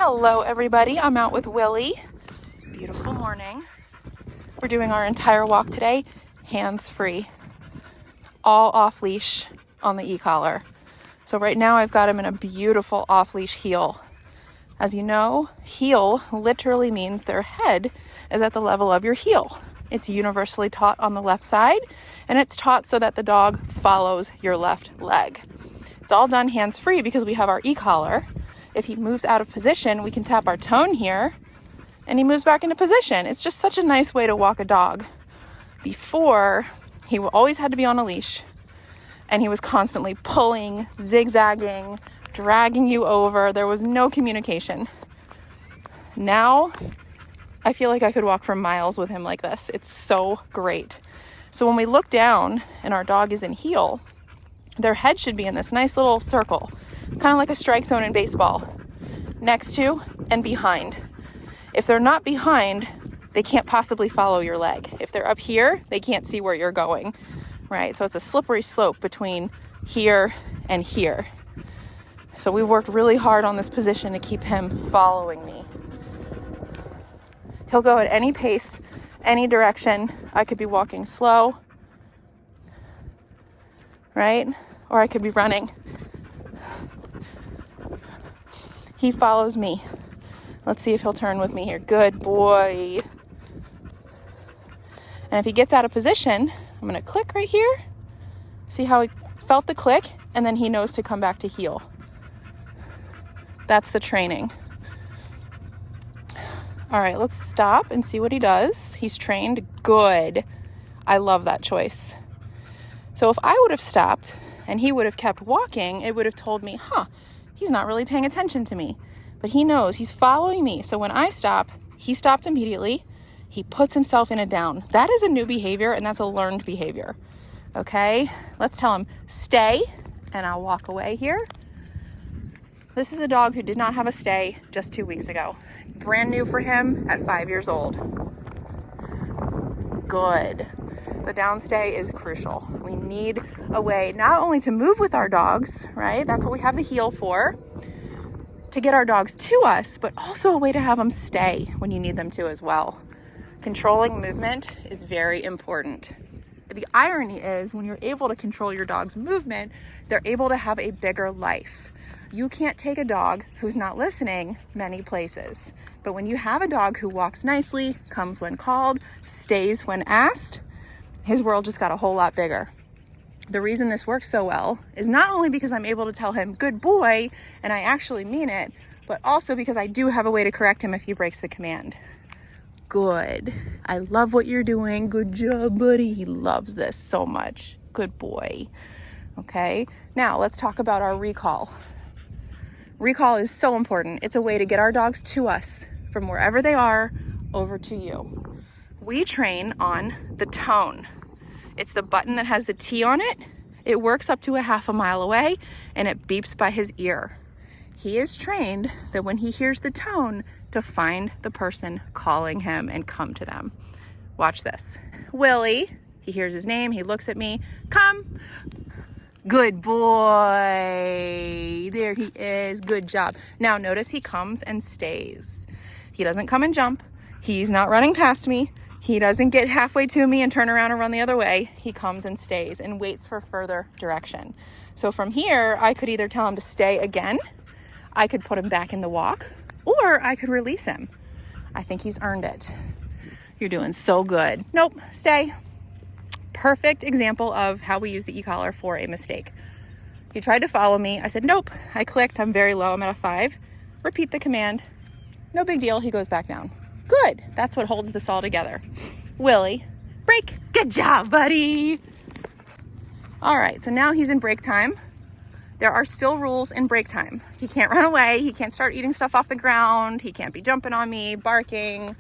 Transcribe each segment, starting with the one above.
Hello everybody, I'm out with Willie. Beautiful morning. We're doing our entire walk today, hands-free, all off-leash on the e-collar. So right now I've got him in a beautiful off-leash heel. As you know, heel literally means their head is at the level of your heel. It's universally taught on the left side, and it's taught so that the dog follows your left leg. It's all done hands-free because we have our e-collar. If he moves out of position, we can tap our tone here and he moves back into position. It's just such a nice way to walk a dog. Before, he always had to be on a leash and he was constantly pulling, zigzagging, dragging you over. There was no communication. Now, I feel like I could walk for miles with him like this. It's so great. So when we look down and our dog is in heel, their head should be in this nice little circle, kind of like a strike zone in baseball, next to and behind. If they're not behind, they can't possibly follow your leg. If they're up here, they can't see where you're going, right? So it's a slippery slope between here and here. So we've worked really hard on this position to keep him following me. He'll go at any pace, any direction. I could be walking slow, right? Or I could be running. He follows me. Let's see if he'll turn with me here. Good boy. And if he gets out of position, I'm going to click right here. See how he felt the click? And then he knows to come back to heel. That's the training. All right, let's stop and see what he does. He's trained. Good. I love that choice. So if I would have stopped and he would have kept walking, it would have told me, he's not really paying attention to me, but he knows he's following me. So when I stop, he stopped immediately. He puts himself in a down. That is a new behavior and that's a learned behavior. Okay, let's tell him stay and I'll walk away here. This is a dog who did not have a stay just 2 weeks ago. Brand new for him at 5 years old. Good. The downstay is crucial. We need a way not only to move with our dogs, right? That's what we have the heel for, to get our dogs to us, but also a way to have them stay when you need them to as well. Controlling movement is very important. The irony is when you're able to control your dog's movement, they're able to have a bigger life. You can't take a dog who's not listening many places, but when you have a dog who walks nicely, comes when called, stays when asked, his world just got a whole lot bigger. The reason this works so well is not only because I'm able to tell him, good boy, and I actually mean it, but also because I do have a way to correct him if he breaks the command. Good. I love what you're doing. Good job, buddy. He loves this so much. Good boy. Okay. Now let's talk about our recall. Recall is so important. It's a way to get our dogs to us from wherever they are over to you. We train on the tone. It's the button that has the T on it. It works up to a half a mile away and it beeps by his ear. He is trained that when he hears the tone to find the person calling him and come to them. Watch this. Willie, he hears his name. He looks at me. Come. Good boy. There he is. Good job. Now notice he comes and stays. He doesn't come and jump. He's not running past me. He doesn't get halfway to me and turn around and run the other way. He comes and stays and waits for further direction. So from here, I could either tell him to stay again, I could put him back in the walk, or I could release him. I think he's earned it. You're doing so good. Nope, stay. Perfect example of how we use the e-collar for a mistake. He tried to follow me. I said, nope. I clicked. I'm very low. I'm at a 5. Repeat the command. No big deal. He goes back down. Good. That's what holds this all together. Willie, break. Good job, buddy. All right. So now he's in break time. There are still rules in break time. He can't run away. He can't start eating stuff off the ground. He can't be jumping on me, barking.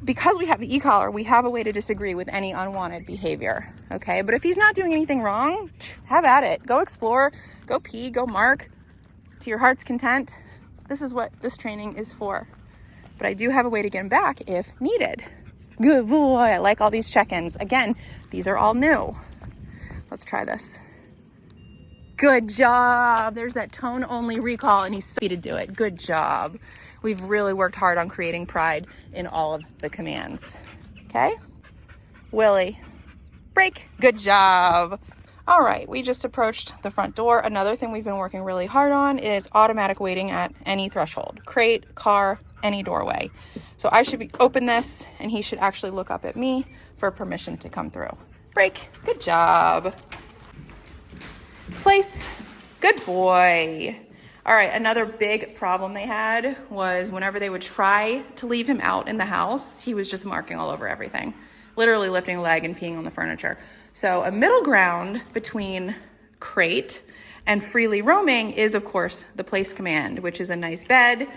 Because we have the e-collar, we have a way to disagree with any unwanted behavior, okay? But if he's not doing anything wrong, have at it. Go explore, go pee, go mark to your heart's content. This is what this training is for. But I do have a way to get him back if needed. Good boy. I like all these check-ins. Again, these are all new. Let's try this. Good job. There's that tone only recall, and he's so happy to do it. Good job. We've really worked hard on creating pride in all of the commands. Okay? Willie, break. Good job. All right, we just approached the front door. Another thing we've been working really hard on is automatic waiting at any threshold. Crate, car, any doorway. So I should open this, and he should actually look up at me for permission to come through. Break. Good job. Place. Good boy. All right, another big problem they had was whenever they would try to leave him out in the house, he was just marking all over everything. Literally lifting a leg and peeing on the furniture. So a middle ground between crate and freely roaming is, of course, the place command, which is a nice bed.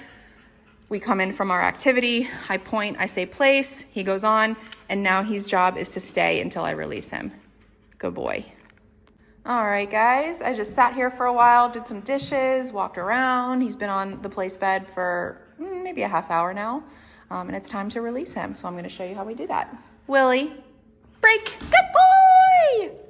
We come in from our activity, I point, I say place, he goes on, and now his job is to stay until I release him. Good boy. All right, guys, I just sat here for a while, did some dishes, walked around. He's been on the place bed for maybe a half hour now, and it's time to release him. So I'm gonna show you how we do that. Willie, break. Good boy.